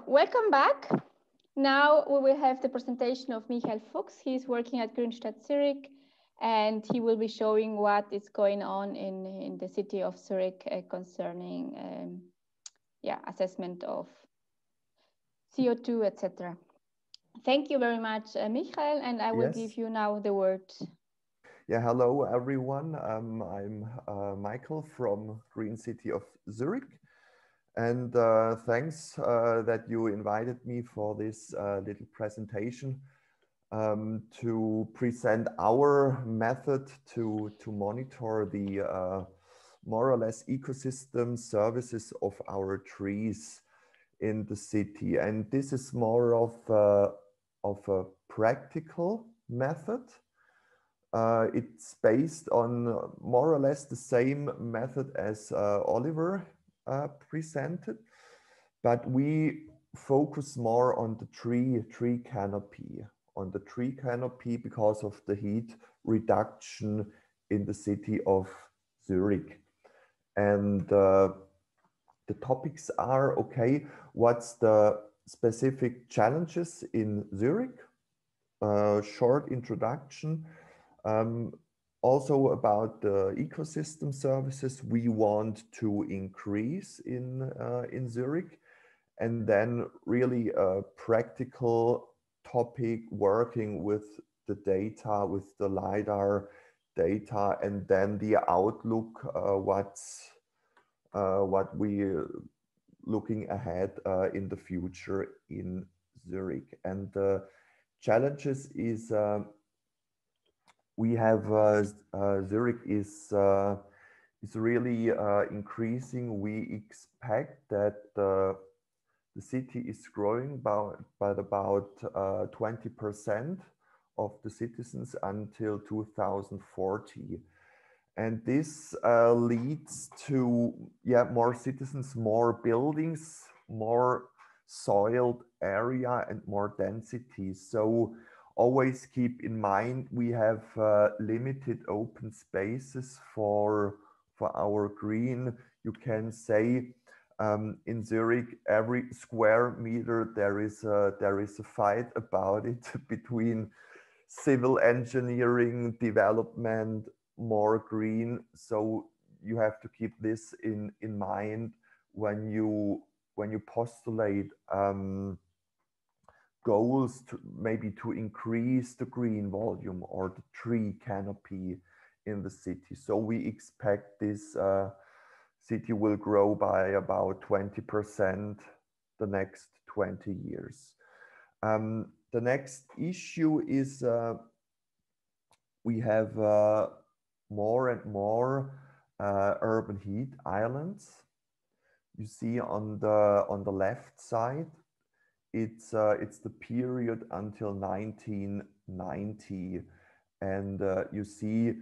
welcome back. Now we will have the presentation of Michael Fuchs. He's working at Grün, Stadt, Zürich, and he will be showing what is going on in the city of Zurich concerning assessment of CO2, etc. Thank you very much, Michael, and I will give you now the word. Yeah, hello everyone. I'm Michael from Green City of Zurich, and thanks that you invited me for this little presentation to present our method to monitor the more or less ecosystem services of our trees in the city. And this is more of a practical method. It's based on more or less the same method as Oliver presented, but we focus more on the tree canopy, because of the heat reduction in the city of Zurich. And the topics are, okay, what's the specific challenges in Zurich? Short introduction. Also about the ecosystem services we want to increase in Zurich, and then really a practical topic working with the data, with the LiDAR data, and then the outlook, what we're looking ahead in the future in Zurich. And the challenges is we have Zurich is really increasing. We expect that the city is growing by about 20% of the citizens until 2040. And this leads to more citizens, more buildings, more soiled area, and more density. So always keep in mind we have limited open spaces for our green. You can say in Zurich, every square meter there is a fight about it between civil engineering, development, more green. So you have to keep this in mind when you postulate goals to maybe to increase the green volume or the tree canopy in the city. So we expect this city will grow by about 20% the next 20 years. The next issue is we have more and more urban heat islands. You see on the left side, it's the period until 1990, and you see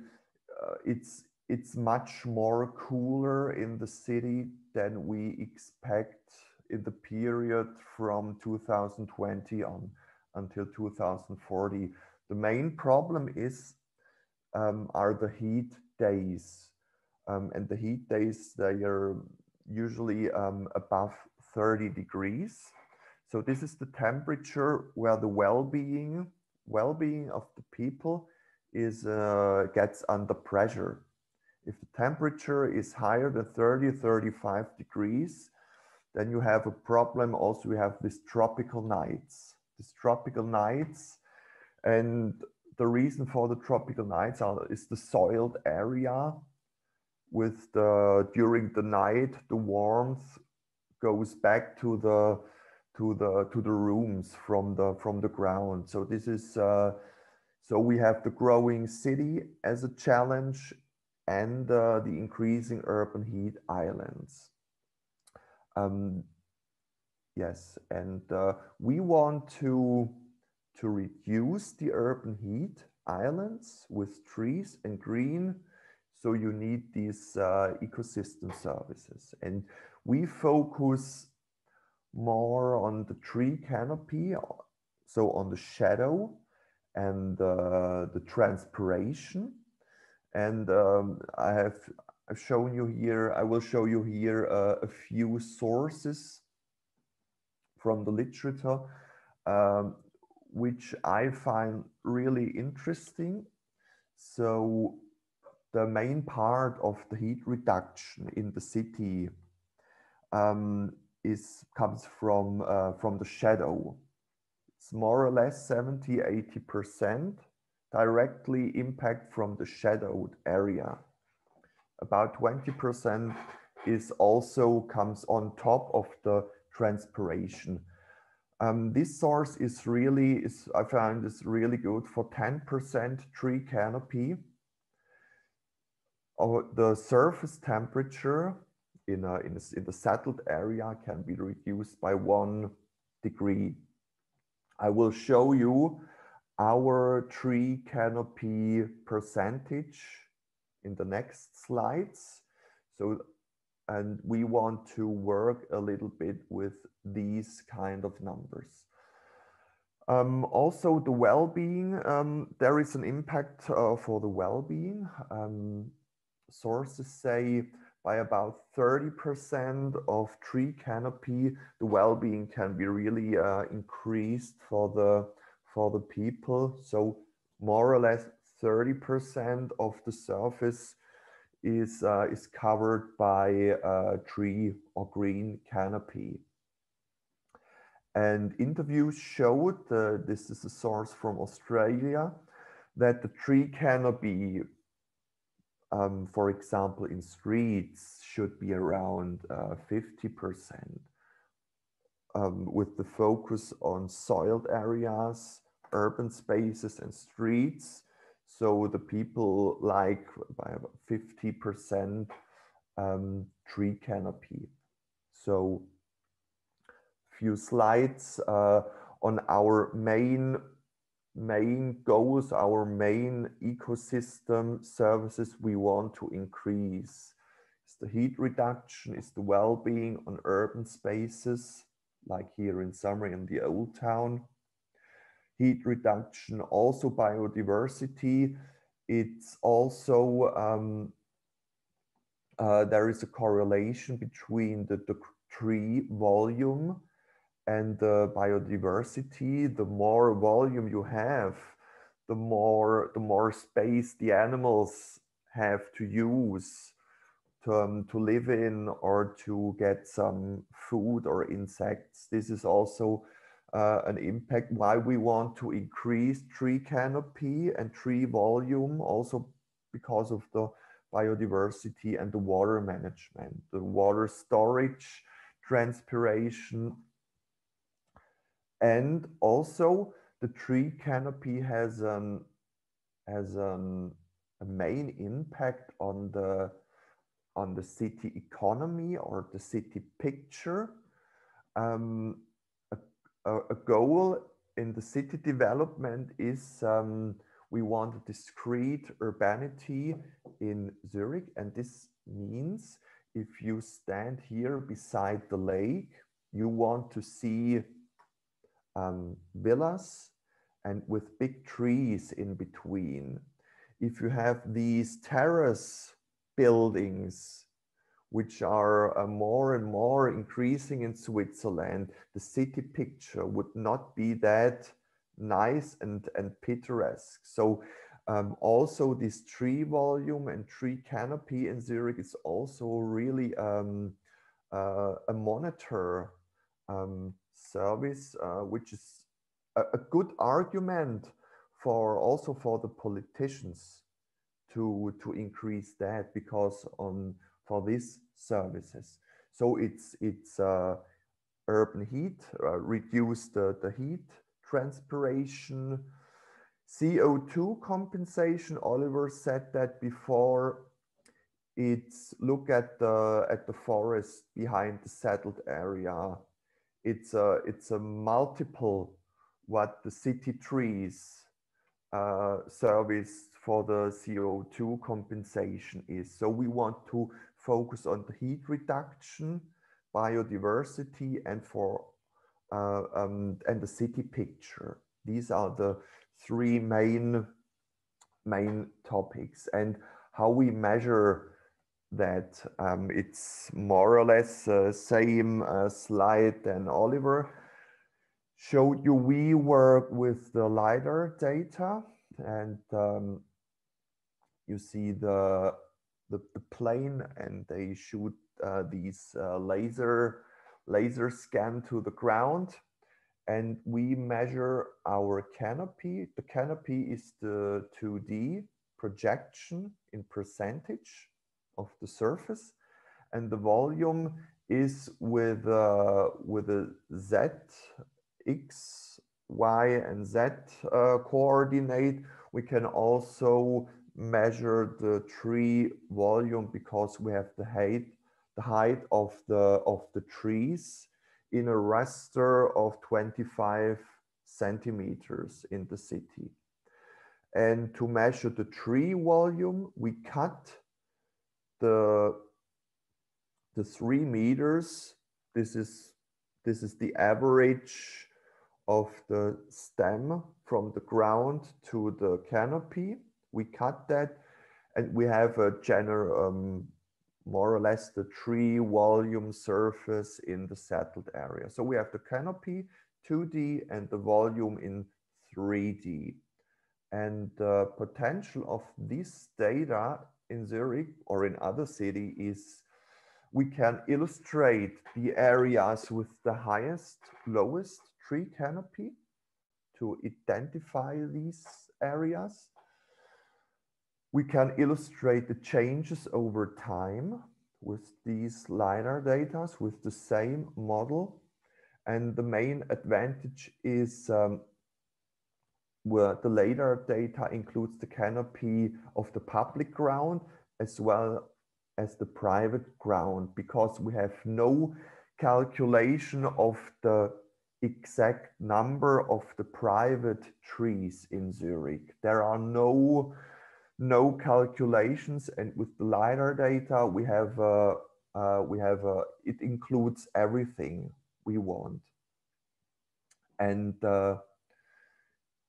it's much more cooler in the city than we expect in the period from 2020 on until 2040. The main problem is are the heat days, and the heat days, they are usually above 30 degrees. So this is the temperature where the well-being of the people is gets under pressure. If the temperature is higher than 30, 35 degrees, then you have a problem. Also, we have these tropical nights. And the reason for the tropical nights is the soiled area. With during the night, the warmth goes back to the rooms from the ground. So this is so we have the growing city as a challenge, and the increasing urban heat islands. Yes, and we want to reduce the urban heat islands with trees and green. So you need these ecosystem services, and we focus more on the tree canopy, so on the shadow and the transpiration. And I've shown you here, I will show you here a few sources from the literature, which I find really interesting. So the main part of the heat reduction in the city comes from the shadow. It's more or less 70–80% directly impact from the shadowed area. About 20% comes on top of the transpiration. This source I found is really good for 10% tree canopy. The surface temperature in the settled area can be reduced by 1 degree. I will show you our tree canopy percentage in the next slides. And we want to work a little bit with these kind of numbers. Also the well-being, there is an impact for the well-being. Sources say by about 30% of tree canopy, the well-being can be really increased for the people. So more or less 30% of the surface is covered by tree or green canopy. And interviews showed, this is a source from Australia, that the tree canopy, for example, in streets should be around 50%, with the focus on soiled areas, urban spaces and streets. So the people like by about 50% tree canopy. So few slides on our main goals, our main ecosystem services we want to increase. It's the heat reduction, it's the well-being on urban spaces, like here in Summary in the Old Town. Heat reduction, also biodiversity. It's also, there is a correlation between the tree volume and the biodiversity. The more volume you have, the more space the animals have to use to live in or to get some food or insects. This is also an impact why we want to increase tree canopy and tree volume, also because of the biodiversity and the water management, the water storage, transpiration. And also the tree canopy has a main impact on the city economy or the city picture. A goal in the city development is we want a discrete urbanity in Zurich, and this means if you stand here beside the lake, you want to see villas and with big trees in between. If you have these terrace buildings, which are more and more increasing in Switzerland, the city picture would not be that nice and picturesque. So also this tree volume and tree canopy in Zurich is also really a monitor service, which is a good argument also for the politicians to increase that, because for these services. So it's urban heat, reduce the heat transpiration, CO2 compensation. Oliver said that before. It's look at the forest behind the settled area. It's a multiple what the city trees service for the CO2 compensation is. So we want to focus on the heat reduction, biodiversity, and the city picture. These are the three main topics, and how we measure that. It's more or less same slide than Oliver showed you, we work with the LiDAR data, and you see the plane, and they shoot these laser scan to the ground, and we measure our canopy. The canopy is the 2D projection in percentage of the surface, and the volume is with a Z, X, Y, and Z coordinate. We can also measure the tree volume because we have the height of the trees in a raster of 25 centimeters in the city. And to measure the tree volume, we cut the 3 meters. This is the average of the stem from the ground to the canopy. We cut that, and we have a general, more or less the tree volume surface in the settled area. So we have the canopy 2D and the volume in 3D. And the potential of this data in Zurich or in other cities is we can illustrate the areas with the highest, lowest tree canopy to identify these areas. We can illustrate the changes over time with these LiDAR data, with the same model. And the main advantage is where the LiDAR data includes the canopy of the public ground as well as the private ground, because we have no calculation of the exact number of the private trees in Zurich. There are no calculations, and with the LiDAR data it includes everything we want. And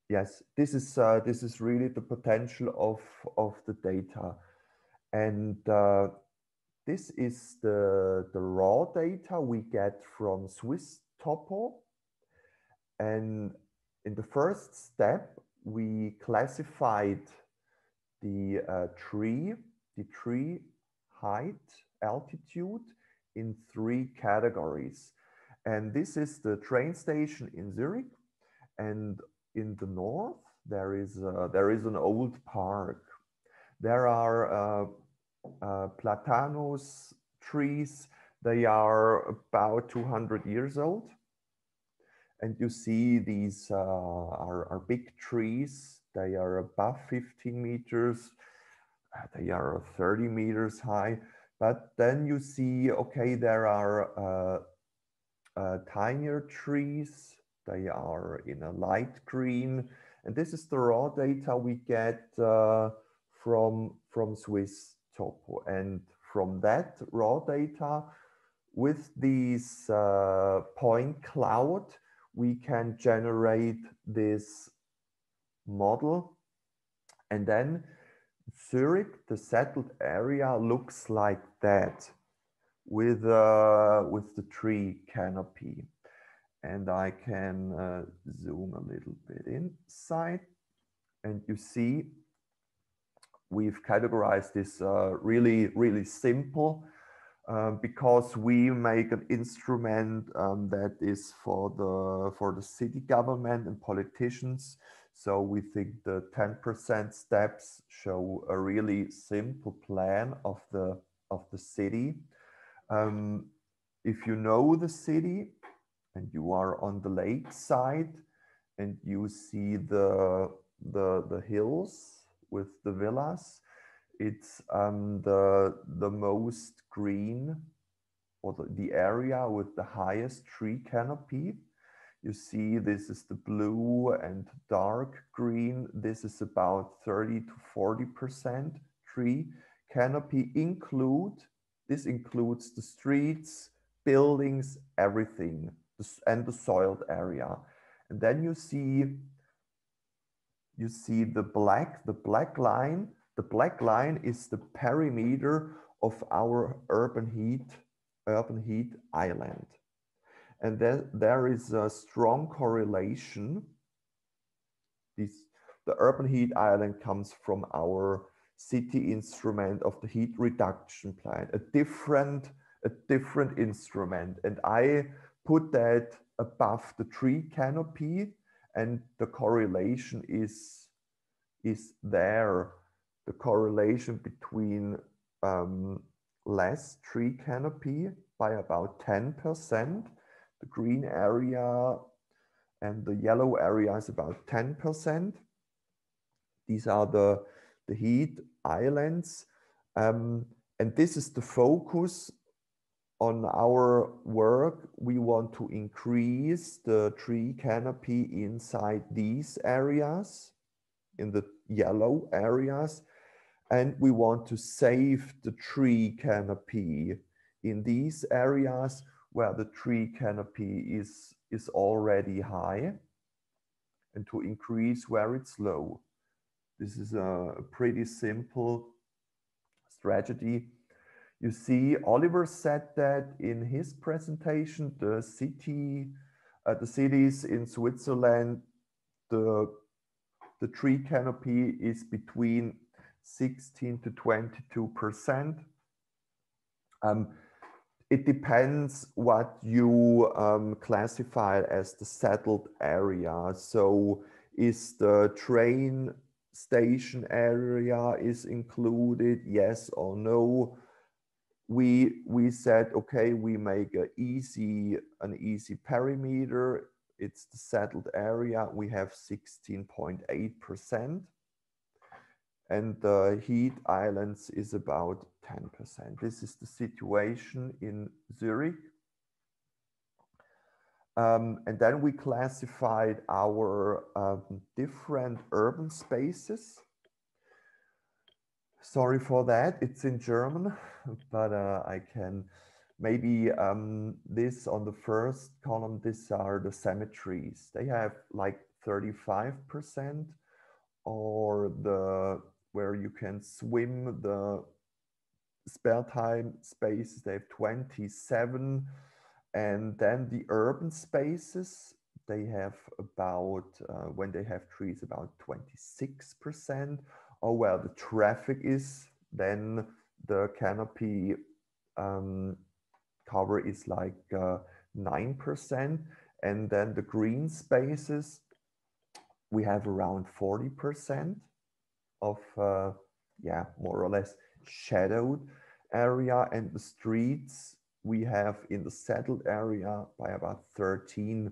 yes, this is really the potential of the data. And this is the raw data we get from Swiss Topo. And in the first step, we classified the tree height, altitude in 3 categories. And this is the train station in Zurich. And in the north, there is an old park. There are platanus trees. They are about 200 years old. And you see these are big trees. They are above 15 meters. They are 30 meters high. But then you see, okay, there are tinier trees. They are in a light green. And this is the raw data we get from Swiss Topo. And from that raw data, with these point cloud, we can generate this model. And then Zurich, the settled area, looks like that with the tree canopy. And I can zoom a little bit inside, and you see we've categorized this really simple because we make an instrument that is for the city government and politicians. So we think the 10% steps show a really simple plan of the city. If you know the city and you are on the lake side and you see the hills with the villas, it's the most green, or the area with the highest tree canopy. You see this is the blue and dark green. This is about 30 to 40% tree canopy This includes the streets, buildings, everything, and the soiled area. And then you see the black line. The black line is the perimeter of our urban heat island. And there is a strong correlation. The urban heat island comes from our city instrument of the heat reduction plan, a different instrument. And I put that above the tree canopy, and the correlation is there. The correlation between less tree canopy by about 10%. The green area and the yellow area is about 10%. These are the heat islands. And this is the focus on our work. We want to increase the tree canopy inside these areas, in the yellow areas. And we want to save the tree canopy in these areas where the tree canopy is already high, and to increase where it's low. This is a pretty simple strategy. You see, Oliver said that in his presentation, the cities in Switzerland, the tree canopy is between 16 to 22%. It depends what you classify as the settled area. So is the train station area is included, yes or no? We said, okay, we make an easy perimeter. It's the settled area. We have 16.8%. And the heat islands is about 10%. This is the situation in Zurich. And then we classified our different urban spaces. Sorry for that, it's in German, but I can maybe this on the first column, these are the cemeteries. They have like 35%, or where you can swim, the spare time spaces, they have 27. And then the urban spaces, they have about, when they have trees, about 26%. Or where the traffic is, then the canopy cover is like 9%. And then the green spaces, we have around 40% of, yeah, more or less shadowed area. And the streets we have in the settled area by about 13%.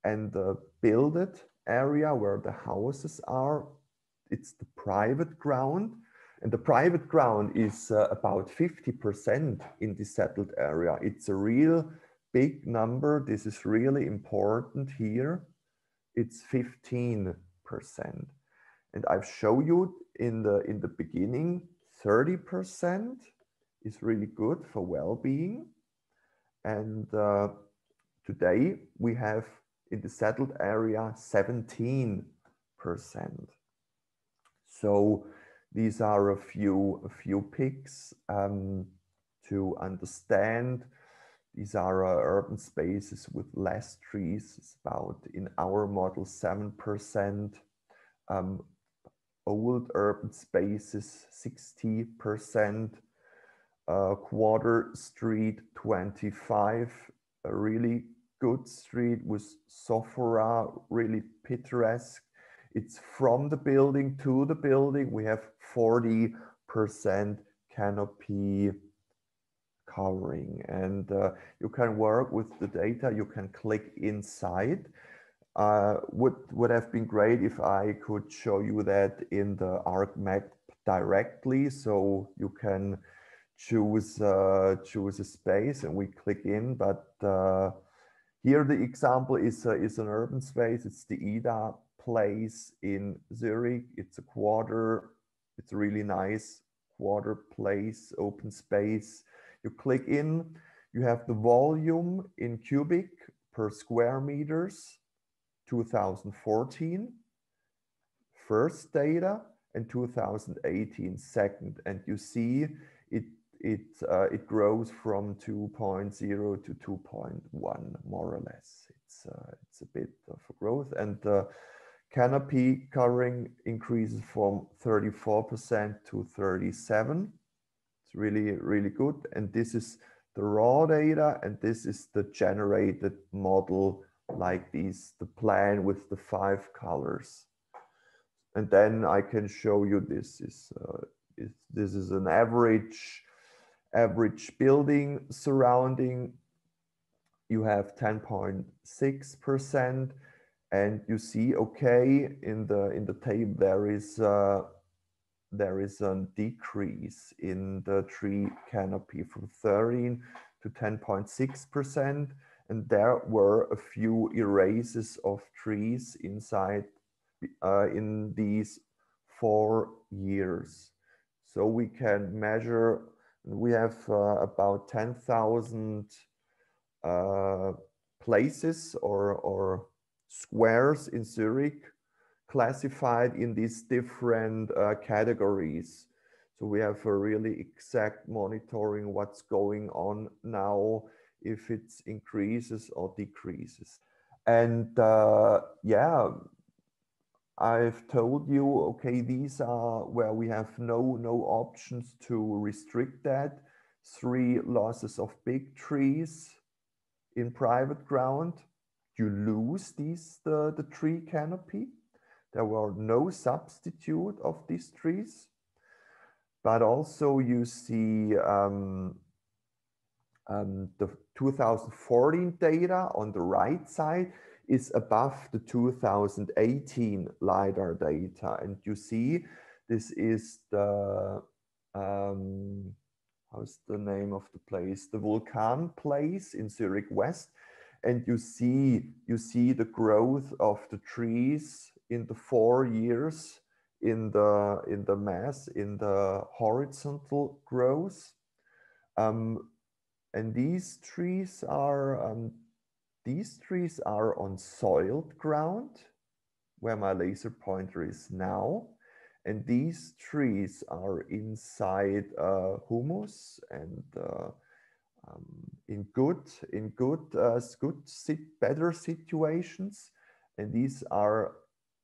And the builded area where the houses are, it's the private ground. And the private ground is about 50% in the settled area. It's a real big number. This is really important here. It's 15%. And I've shown you in the beginning, 30% is really good for well-being. And today we have in the settled area 17%. So these are a few picks to understand. These are urban spaces with less trees. It's about, in our model, 7%. Old urban spaces, 60%. Quarter street, 25. A really good street with sophora, really picturesque. It's from the building to the building. We have 40% canopy covering, and you can work with the data. You can click inside. Would have been great if I could show you that in the ArcMap directly, so you can choose a space and we click in. But here the example is an urban space. It's the Ida place in Zurich. It's a quarter. It's a really nice quarter place, open space. You click in, you have the volume in cubic per square meters, 2014, first data, and 2018, second. And you see it grows from 2.0 to 2.1 more or less. It's a bit of a growth, and the canopy covering increases from 34% to 37%. It's really good. And this is the raw data, and this is the generated model, like these, the plan with the 5 colors. And then I can show you this is an average building surrounding. You have 10.6%, and you see, okay, in the table there is a decrease in the tree canopy from 13 to 10.6%, and there were a few erases of trees inside in these 4 years. So we can measure, we have about 10,000 places or squares in Zurich classified in these different categories. So we have a really exact monitoring what's going on now, if it increases or decreases. And yeah, I've told you, okay, these are where we have no options to restrict that. 3 losses of big trees in private ground. You lose the tree canopy. There were no substitute of these trees. But also you see the 2014 data on the right side is above the 2018 LiDAR data. And you see, this is the, how's the name of the place? The Vulcan place in Zurich West. And you see the growth of the trees in the 4 years in the mass, in the horizontal growth. And these trees are on soiled ground, where my laser pointer is now. And these trees are inside humus and in better situations. And these are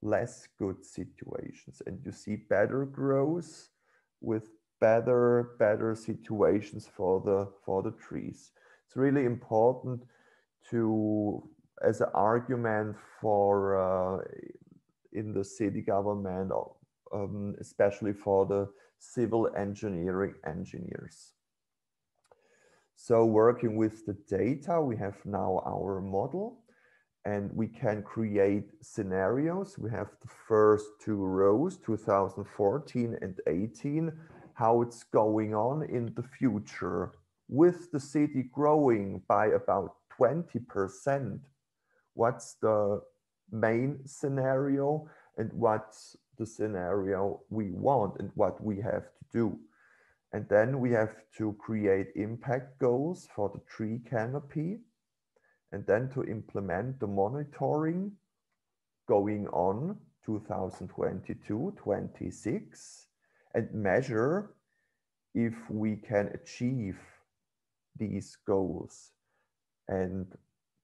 less good situations. And you see better growth with better situations for the trees. It's really important to, as an argument for in the city government, especially for the civil engineering engineers. So working with the data, we have now our model, and we can create scenarios. We have the first 2 rows, 2014 and 18, how it's going on in the future. With the city growing by about 20%, what's the main scenario and what's the scenario we want and what we have to do. And then we have to create impact goals for the tree canopy, and then to implement the monitoring going on 2022-26 and measure if we can achieve these goals. And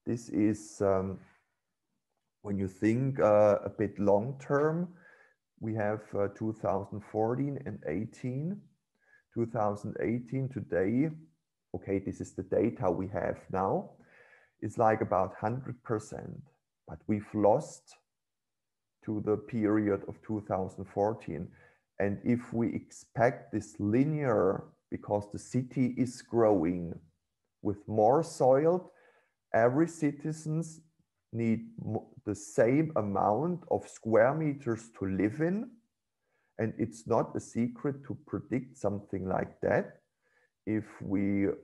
this is, when you think a bit long term, we have 2014 and 18. 2018 today, okay, this is the data we have now. It's like about 100%, but we've lost to the period of 2014. And if we expect this linear, because the city is growing with more soil, every citizens need the same amount of square meters to live in. And it's not a secret to predict something like that if we're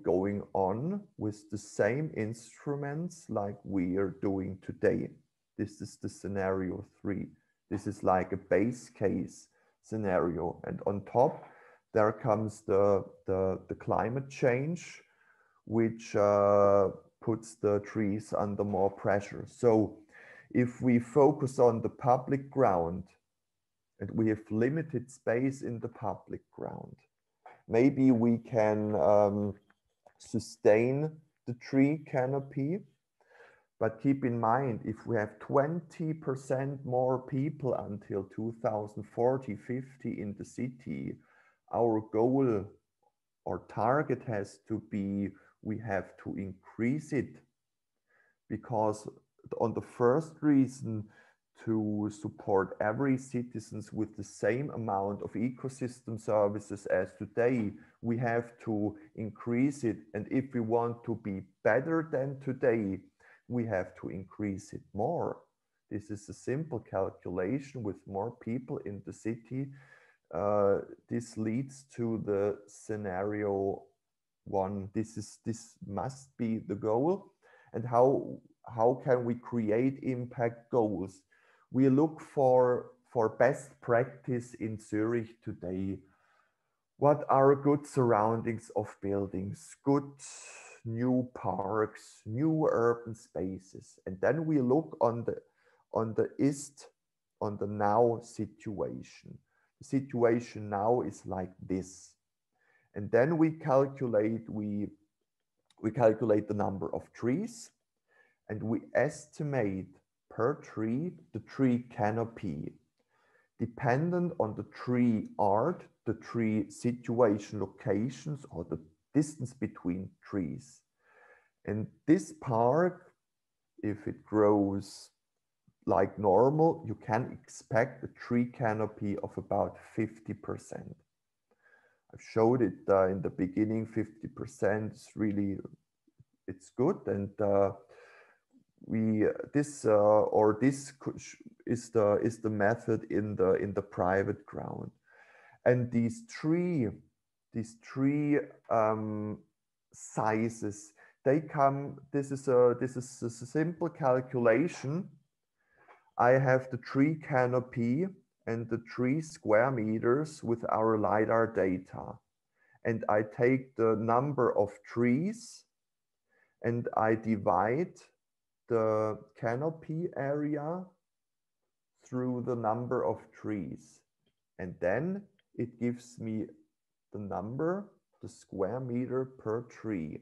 going on with the same instruments like we are doing today. This is the scenario 3. This is like a base case scenario. And on top, there comes the climate change, which puts the trees under more pressure. So if we focus on the public ground, and we have limited space in the public ground, maybe we can sustain the tree canopy. But keep in mind, if we have 20% more people until 2040, 50 in the city, our goal or target has to be, we have to increase it. Because on the first reason, to support every citizens with the same amount of ecosystem services as today, we have to increase it. And if we want to be better than today, we have to increase it more. This is a simple calculation. With more people in the city, this leads to the scenario one. This must be the goal. And how can we create impact goals? We look for best practice in Zurich today. What are good surroundings of buildings, good new parks, new urban spaces? And then we look on the now situation. The situation now is like this. And then we calculate the number of trees, and we estimate per tree the tree canopy, dependent on the tree art, the tree situation, locations, or the distance between trees. And this park, if it grows like normal, you can expect a tree canopy of about 50%. I've showed it in the beginning. 50% is really, it's good. And this is the method in the private ground. And these three sizes, they come. This is a simple calculation. I have the tree canopy and the 3 square meters with our LiDAR data. And I take the number of trees and I divide the canopy area through the number of trees. And then it gives me the number, the square meter per tree.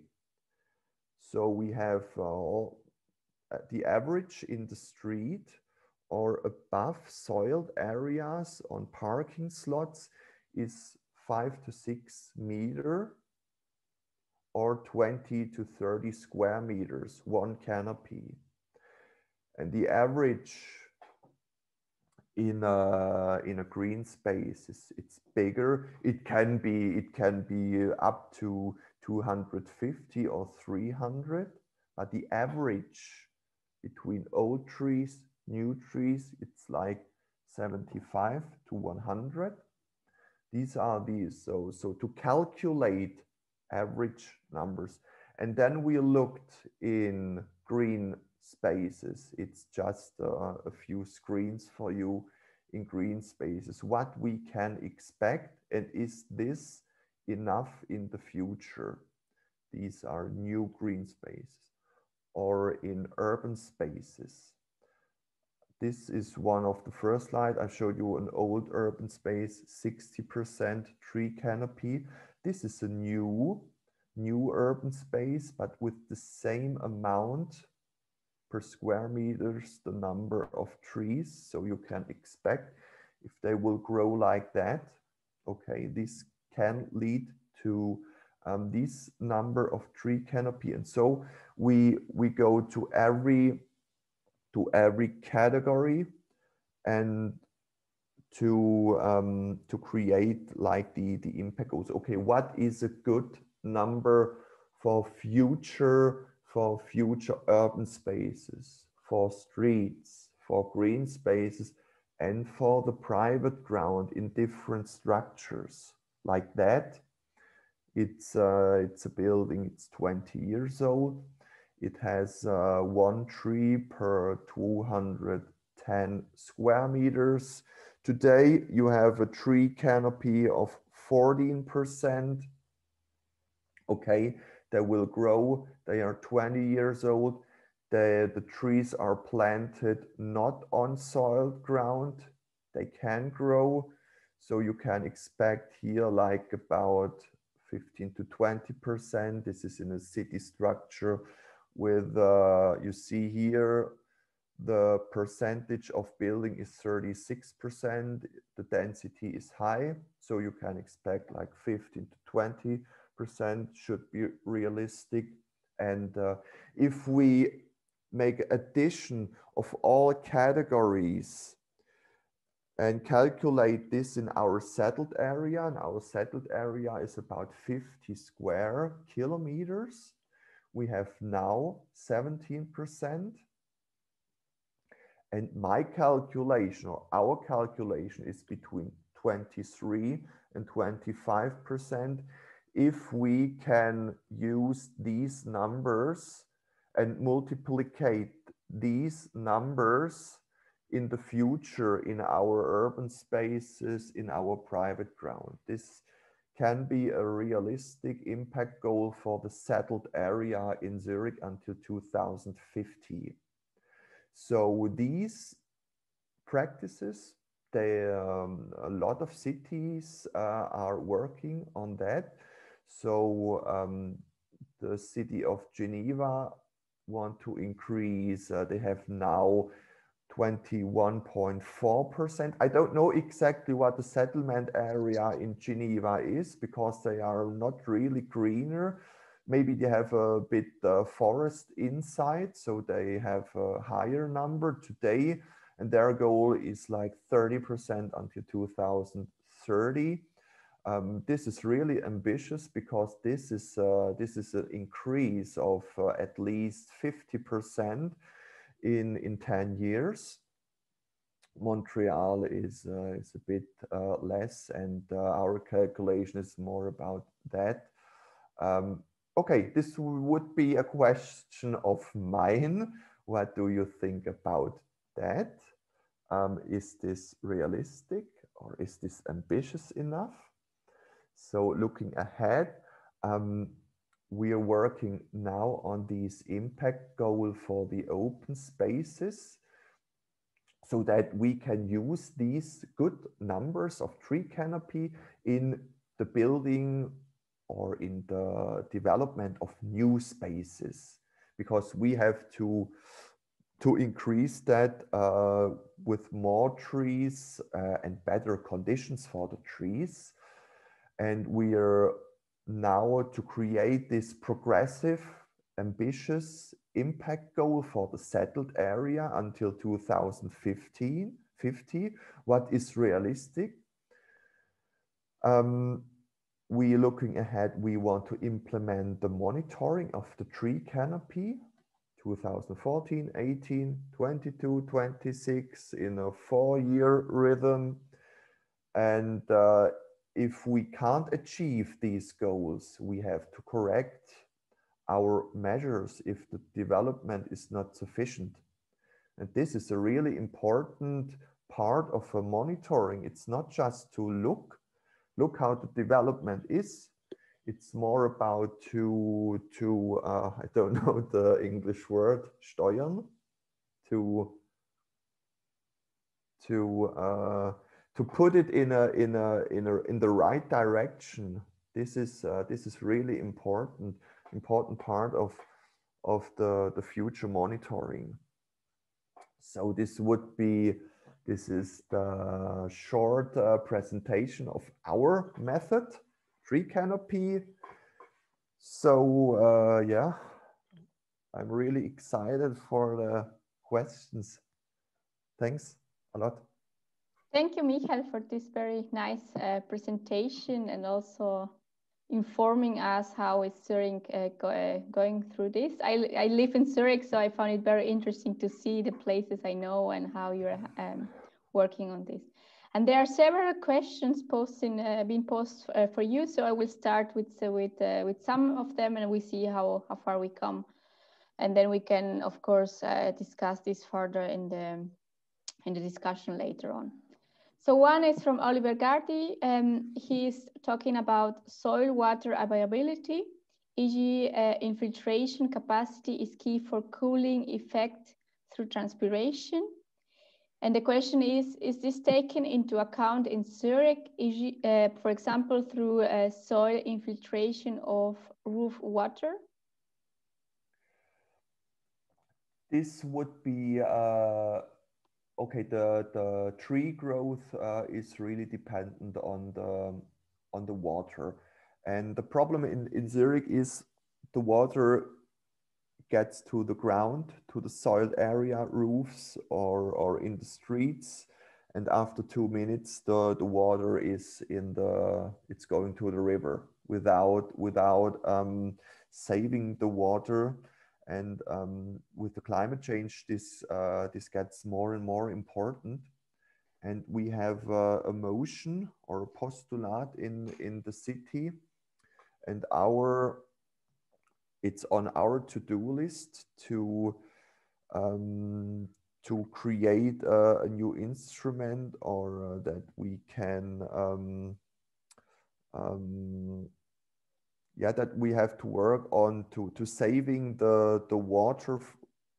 So we have the average in the street or above soiled areas on parking slots is 5 to 6 meters or 20 to 30 square meters, one canopy. And the average in a green space it's bigger. It can be up to 250 or 300, but the average between old trees, new trees, it's like 75 to 100. These are these. So to calculate average numbers. And then we looked in green spaces. It's just a few screens for you in green spaces. What we can expect, and is this enough in the future? These are new green spaces. Or in urban spaces. This is one of the first slides. I showed you an old urban space, 60% tree canopy. This is a new urban space, but with the same amount per square meters, the number of trees. So you can expect if they will grow like that, okay, this can lead to this number of tree canopy. And so we go to every category and to create like the impact goals. Okay, what is a good number for future urban spaces, for streets, for green spaces, and for the private ground in different structures like that? It's a building, it's 20 years old. It has 1 tree per 210 square meters. Today, you have a tree canopy of 14%. Okay, they will grow. They are 20 years old. The trees are planted not on soiled ground. They can grow. So you can expect here like about 15 to 20%. This is in a city structure with, you see here, the percentage of building is 36%. The density is high, so you can expect like 15 to 20% should be realistic. And if we make addition of all categories and calculate this in our settled area, and our settled area is about 50 square kilometers, we have now 17%. And my calculation, or our calculation, is between 23 and 25% if we can use these numbers and multiplicate these numbers in the future in our urban spaces, in our private ground. This can be a realistic impact goal for the settled area in Zurich until 2050. So these practices, a lot of cities are working on that. So the city of Geneva want to increase, they have now 21.4%. I don't know exactly what the settlement area in Geneva is, because they are not really greener. Maybe they have a bit forest inside, so they have a higher number today, and their goal is like 30% until 2030. This is really ambitious, because this is an increase of at least 50% in 10 years. Montreal is a bit less, and our calculation is more about that. Okay, this would be a question of mine. What do you think about that? Is this realistic, or is this ambitious enough? So looking ahead, we are working now on this impact goal for the open spaces, so that we can use these good numbers of tree canopy in the building or in the development of new spaces, because we have to increase that with more trees and better conditions for the trees. And we are now to create this progressive, ambitious impact goal for the settled area until 2050. What is realistic? We are looking ahead, we want to implement the monitoring of the tree canopy, 2014, 18, 22, 26 in a 4-year rhythm. And if we can't achieve these goals, we have to correct our measures if the development is not sufficient. And this is a really important part of a monitoring. It's not just to look how the development is. It's more about to I don't know the English word, steuern, to put it in the right direction. This is really important part of the future monitoring. So this is the short presentation of our method, tree canopy. So yeah, I'm really excited for the questions. Thanks a lot. Thank you, Michael, for this very nice presentation, and also informing us how is Zurich going through this. I live in Zurich, so I found it very interesting to see the places I know and how you're working on this. And there are several questions being posted for you, so I will start with some of them, and we see how far we come, and then we can, of course, discuss this further in the discussion later on. So one is from Oliver Gardi. He's talking about soil water availability, e.g. Infiltration capacity is key for cooling effect through transpiration. And the question is this taken into account in Zurich, for example, through soil infiltration of roof water? This would be, okay, the tree growth is really dependent on the water. And the problem in Zurich is the water gets to the ground, to the soiled area, roofs, or in the streets. And after 2 minutes, the water is it's going to the river without saving the water. And with the climate change, this gets more and more important. And we have a motion or a postulate in the city, and it's on our to-do list to create a new instrument, or that we can that we have to work on to saving the water,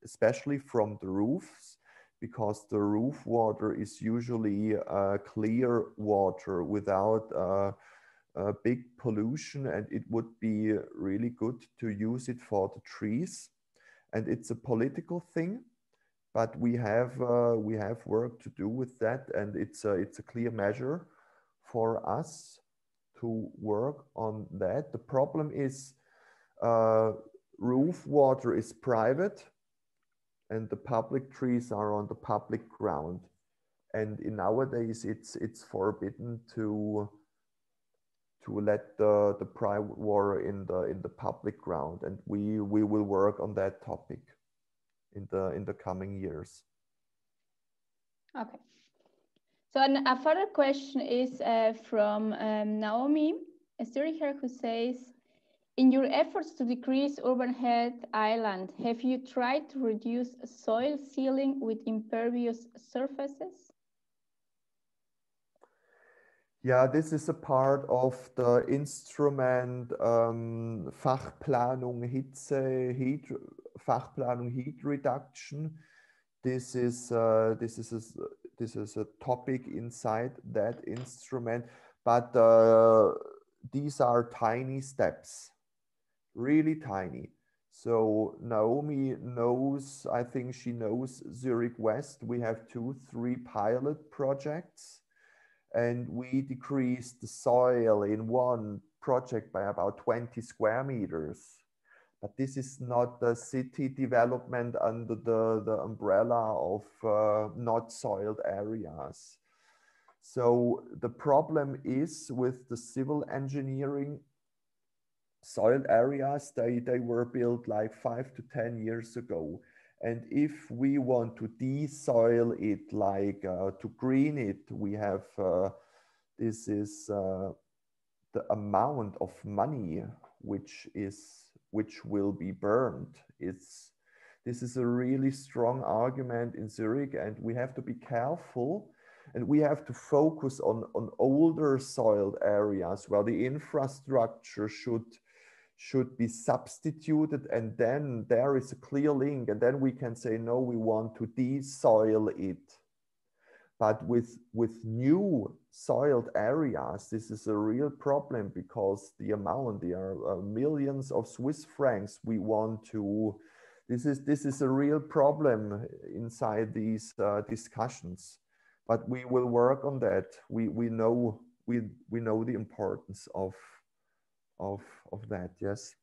especially from the roofs, because the roof water is usually clear water without big pollution, and it would be really good to use it for the trees. And it's a political thing, but we have work to do with that, and it's a clear measure for us to work on that. The problem is roof water is private, and the public trees are on the public ground. And nowadays it's forbidden to let the private water in the public ground, and we will work on that topic in the coming years. Okay. So a further question is from Naomi, a Zuricher, who says, in your efforts to decrease urban heat island, have you tried to reduce soil sealing with impervious surfaces? Yeah, this is a part of the instrument Fachplanung heat reduction. This is a topic inside that instrument, but these are tiny steps, really tiny. So Naomi knows, I think she knows Zurich West. We have 2-3 pilot projects, and we decreased the soil in one project by about 20 square meters. But this is not the city development under the umbrella of not soiled areas. So the problem is with the civil engineering, soiled areas, they were built like 5 to 10 years ago. And if we want to de-soil it, like to green it, we have, this is the amount of money which will be burned. This is a really strong argument in Zurich, and we have to be careful, and we have to focus on older soiled areas where the infrastructure should be substituted, and then there is a clear link, and then we can say, no, we want to de-soil it. But with new soiled areas, this is a real problem, because the amount, there are millions of Swiss francs we want to, this is a real problem inside these discussions. But we will work on that. We know the importance of that, yes.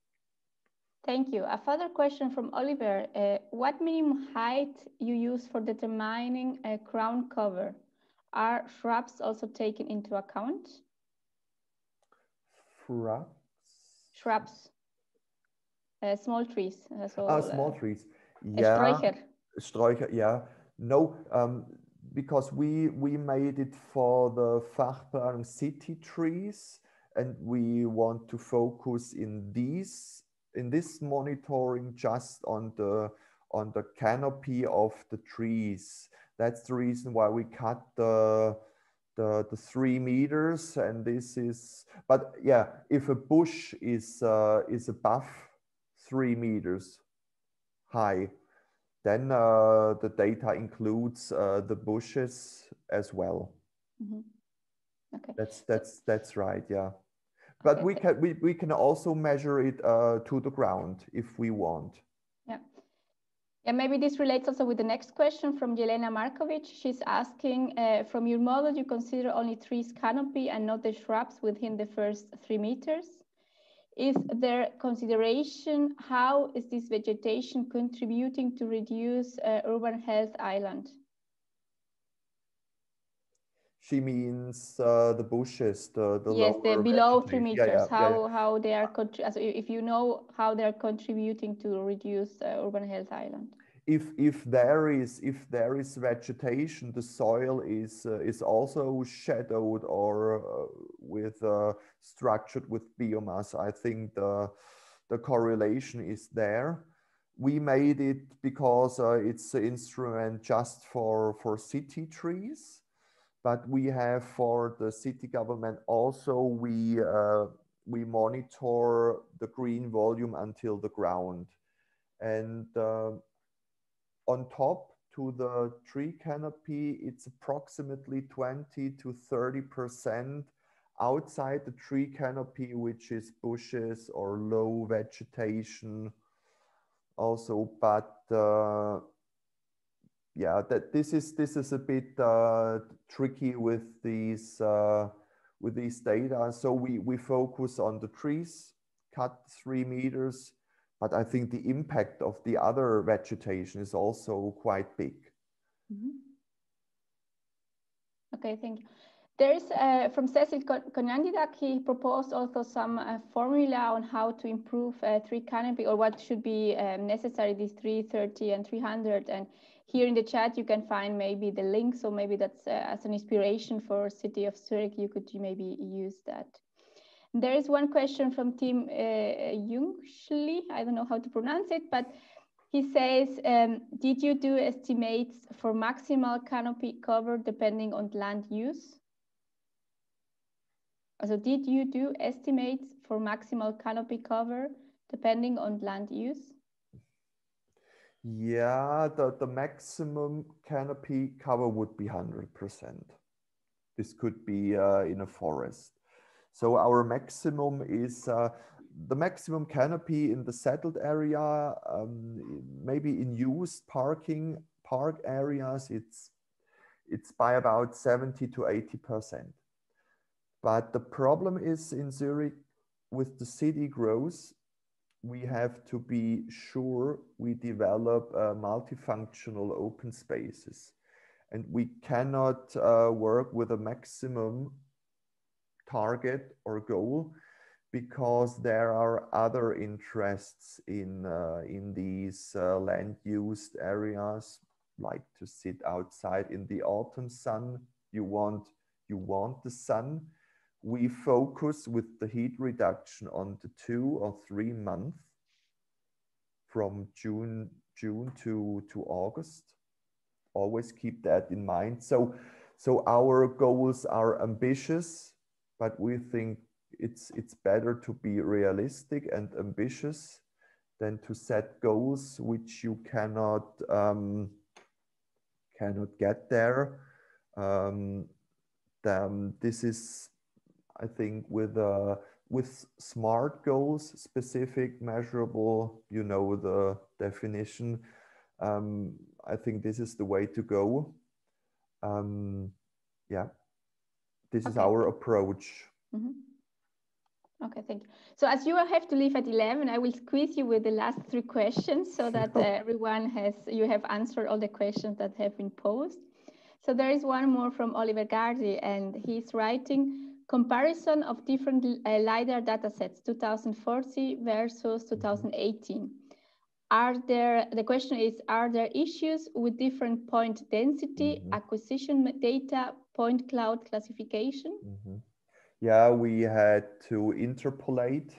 Thank you. A further question from Oliver. What minimum height you use for determining a ground cover? Are shrubs also taken into account? Shrubs? Shrubs. Small trees. Small trees. Yeah. Sträucher. Sträucher, yeah. No, because we made it for the Fachplanung city trees, and we want to focus in this monitoring just on the canopy of the trees. That's the reason why we cut the 3 meters, and this is, but yeah, if a bush is above 3 meters high, then the data includes the bushes as well. Mm-hmm. Okay. That's right, yeah. But okay, we can also measure it to the ground if we want. Yeah. Yeah, maybe this relates also with the next question from Jelena Markovic. She's asking, from your model, you consider only trees canopy and not the shrubs within the first 3 meters. Is there consideration how is this vegetation contributing to reduce urban health island? She means the bushes, the Yes, the lower below 3 vegetation. meters. Yeah. How they are, if you know how they are contributing to reduce urban health island. If there is vegetation, the soil is also shadowed or with structured with biomass. I think the correlation is there. We made it because it's an instrument just for city trees, but we have for the city government also we monitor the green volume until the ground, and on top to the tree canopy, it's approximately 20 to 30% outside the tree canopy, which is bushes or low vegetation also. But yeah, this is a bit tricky with these data. So we focus on the trees, cut 3 meters. But I think the impact of the other vegetation is also quite big. Mm-hmm. Okay, thank you. There is from Cecil Konyandidak, he proposed also some formula on how to improve tree canopy, or what should be necessary, these 330 and 300. And here in the chat, you can find maybe the link. So maybe that's as an inspiration for City of Zurich, you could maybe use that. There is one question from Tim Jungschli. I don't know how to pronounce it, but he says, did you do estimates for maximal canopy cover depending on land use? So did you do estimates for maximal canopy cover depending on land use? Yeah, the maximum canopy cover would be 100%. This could be in a forest. So our maximum is the maximum canopy in the settled area, maybe in used park areas, it's by about 70 to 80%. But the problem is in Zurich, with the city growth, we have to be sure we develop multifunctional open spaces. And we cannot work with a maximum target or goal, because there are other interests in these land used areas, like to sit outside in the autumn sun. You want the sun. We focus with the heat reduction on the 2 or 3 months from June to August. Always keep that in mind. So our goals are ambitious, but we think it's better to be realistic and ambitious than to set goals which you cannot get there. This is, I think, with SMART goals, specific, measurable, you know the definition. I think this is the way to go. Yeah, this is our approach. Mm-hmm. Okay, thank you. So as you have to leave at 11, I will squeeze you with the last 3 questions so that you have answered all the questions that have been posed. So there is one more from Oliver Gardi, and he's writing comparison of different LiDAR datasets, 2040 versus 2018. The question is, are there issues with different point density, acquisition data, point cloud classification? Yeah, we had to interpolate.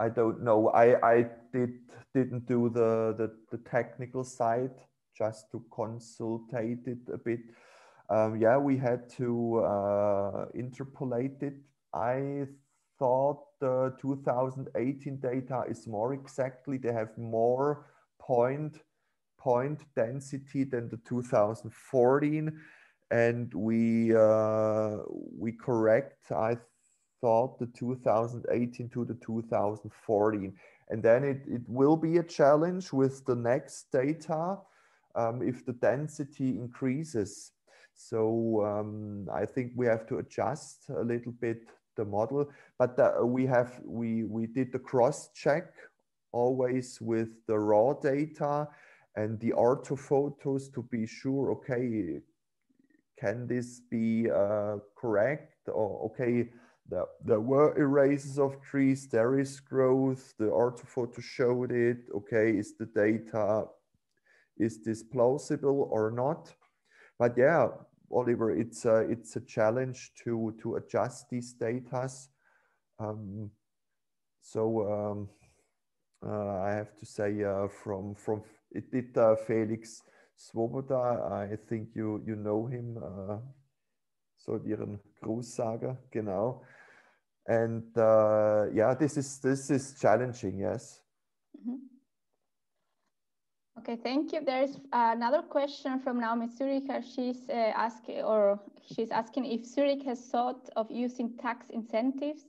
I don't know. I didn't do the technical side, just to consultate it a bit. Yeah, we had to interpolate it. I thought the 2018 data is more exactly. They have more point point density than the 2014, and we correct, I thought, the 2018 to the 2014. And then it will be a challenge with the next data if the density increases. So I think we have to adjust a little bit the model, but we did the cross check always with the raw data and the orthophotos to be sure, okay, can this be correct? Or okay, there were erases of trees, there is growth, the orthophoto showed it, okay, is the data, is this plausible or not? But yeah, Oliver, it's a challenge to adjust these data. I have to say from it did Felix Svoboda. I think you know him. Soll Ihren Gruß sagen, genau. And yeah, this is challenging, yes. Mm-hmm. Okay, thank you. There is another question from Naomi Zürich. She's asking if Zurich has thought of using tax incentives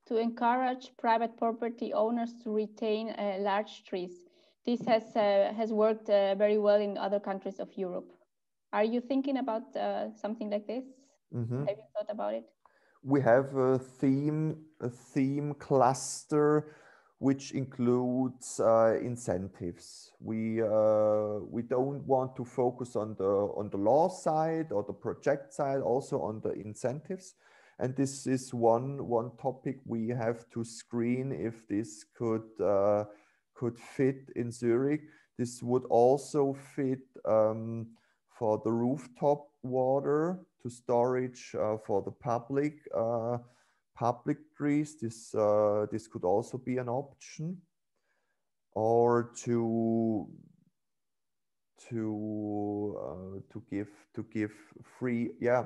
to encourage private property owners to retain large trees. This has worked very well in other countries of Europe. Are you thinking about something like this? Mm-hmm. Have you thought about it? We have a theme cluster which includes incentives. We don't want to focus on the law side or the project side, also on the incentives. And this is one topic we have to screen if this could fit in Zurich. This would also fit for the rooftop water to storage for the public trees. This could also be an option, or to give free. Yeah,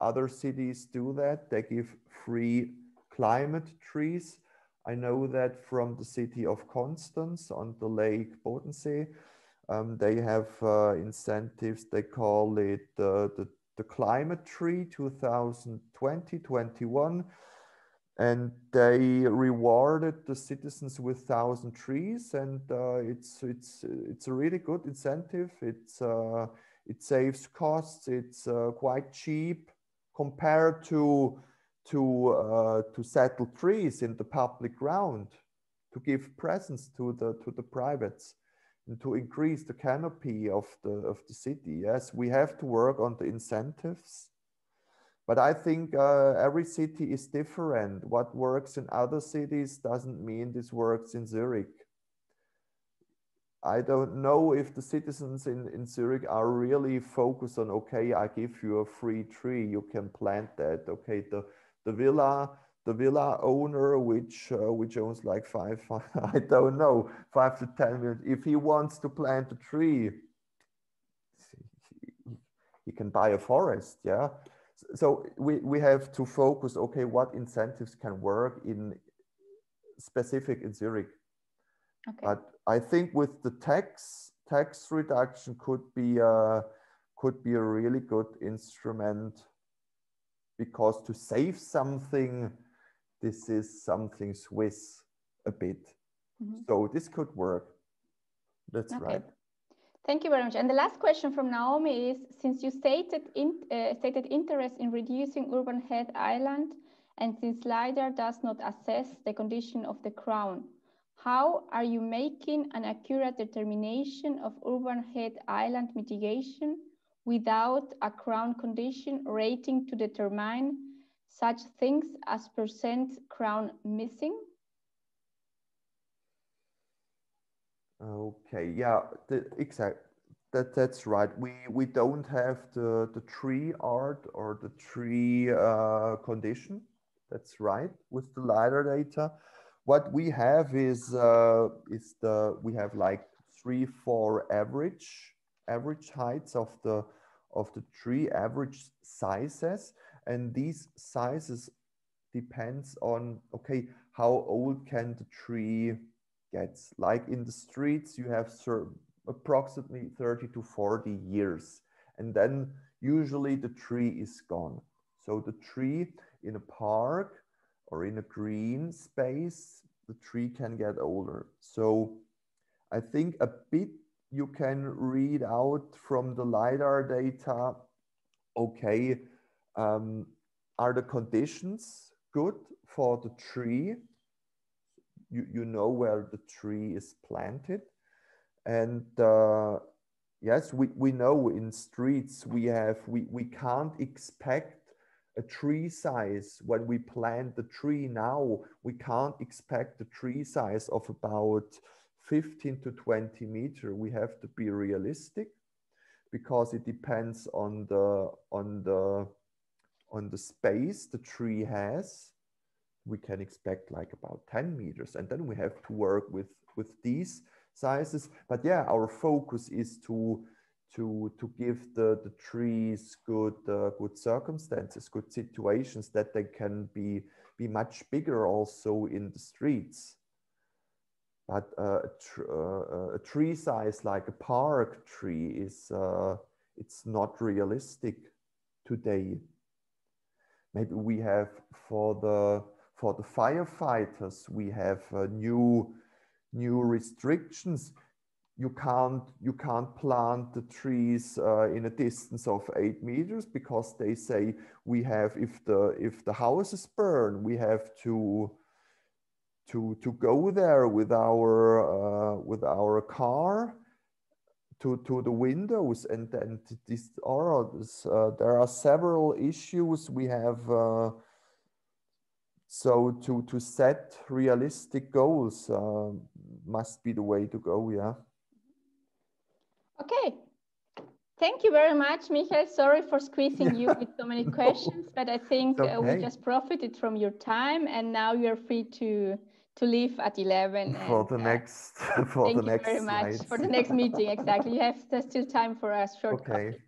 other cities do that. They give free climate trees. I know that from the city of Constance on the Lake Bodensee. They have incentives. They call it the climate tree 2020-21, and they rewarded the citizens with 1,000 trees, and it's a really good incentive. It saves costs. It's quite cheap compared to settle trees in the public ground, to give presents to the privates, and to increase the canopy of the city. Yes, we have to work on the incentives, but I think every city is different. What works in other cities doesn't mean this works in Zurich. I don't know if the citizens in Zurich are really focused on, okay, I give you a free tree, you can plant that. Okay, the villa owner, which owns like I don't know, 5 to 10 minutes. If he wants to plant a tree, he can buy a forest, yeah. So we have to focus, okay, what incentives can work in specific in Zurich. Okay. But I think with the tax reduction could be a really good instrument, because to save something, this is something Swiss a bit. Mm-hmm. So this could work. That's okay. Right. Thank you very much. And the last question from Naomi is, since you stated interest in reducing urban head island, and since LiDAR does not assess the condition of the crown, how are you making an accurate determination of urban head island mitigation without a crown condition rating to determine such things as % crown missing? Okay, yeah, that's right. We don't have the tree art or the tree condition. That's right with the LiDAR data. What we have is we have like 3-4 average heights of the tree, average sizes, and these sizes depends on, okay, how old can the tree get. Like in the streets, you have approximately 30 to 40 years. And then usually the tree is gone. So the tree in a park or in a green space, the tree can get older. So I think a bit you can read out from the LiDAR data, okay, are the conditions good for the tree? You know where the tree is planted. And yes, we know in streets we can't expect a tree size when we plant the tree now. We can't expect a tree size of about 15 to 20 meters. We have to be realistic because it depends on the space the tree has. We can expect like about 10 meters, and then we have to work with these sizes. But yeah, our focus is to give the trees good circumstances, good situations, that they can be much bigger also in the streets. But a tree size like a park tree is it's not realistic today. Maybe we have for the firefighters, we have new restrictions. You can't plant the trees in a distance of 8 meters because they say we have, if the houses burn, we have to go there with our car to the windows, and then there are several issues we have. So to set realistic goals must be the way to go, yeah. Okay. Thank you very much, Michael. Sorry for squeezing you with so many questions, but I think we just profited from your time, and now you're free to leave at 11. For the next, for the next very much slides. for the next meeting. Exactly. You have still time for a short Okay. coffee.